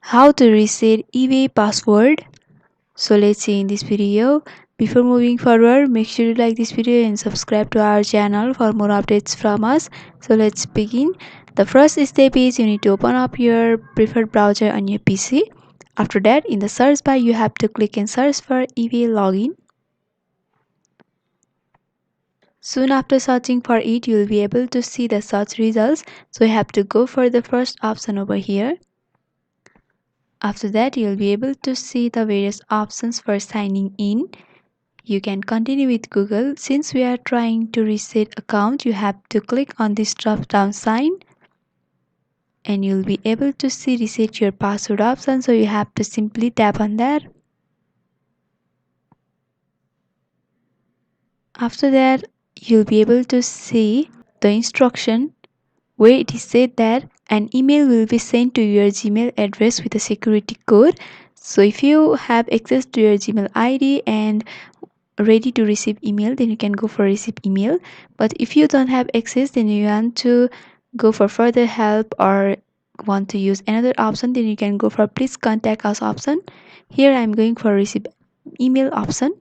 How to reset eBay password. So let's see in this video. Before moving forward, make sure you like this video and subscribe to our channel for more updates from us. So let's begin. The first step is you need to open up your preferred browser on your PC. After that, in the search bar, you have to click and search for eBay login. Soon after searching for it, you will be able to see the search results. So you have to go for the first option over here. After that, you'll be able to see the various options for signing in. You can continue with Google. Since we are trying to reset account, you have to click on this drop down sign and you'll be able to see reset your password option. So you have to simply tap on that. After that, you'll be able to see the instruction where it is said that an email will be sent to your Gmail address with a security code. So if you have access to your Gmail ID and ready to receive email, then you can go for receive email. But if you don't have access, then you want to go for further help or want to use another option, then you can go for please contact us option. Here I'm going for receive email option,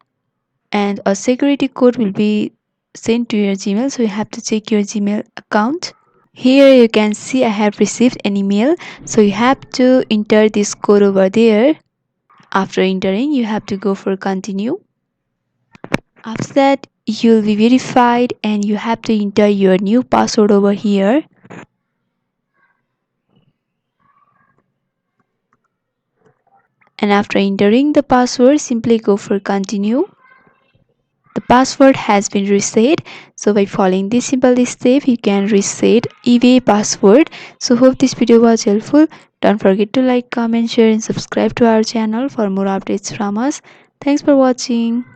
and a security code will be sent to your Gmail, so you have to check your Gmail account. Here you can see I have received an email, so you have to enter this code over there. After entering, you have to go for continue. After that, you'll be verified and you have to enter your new password over here. And after entering the password, simply go for continue. The password has been reset. So by following this simple step, you can reset eBay password. So hope this video was helpful. Don't forget to like, comment, share and subscribe to our channel for more updates from us. Thanks for watching.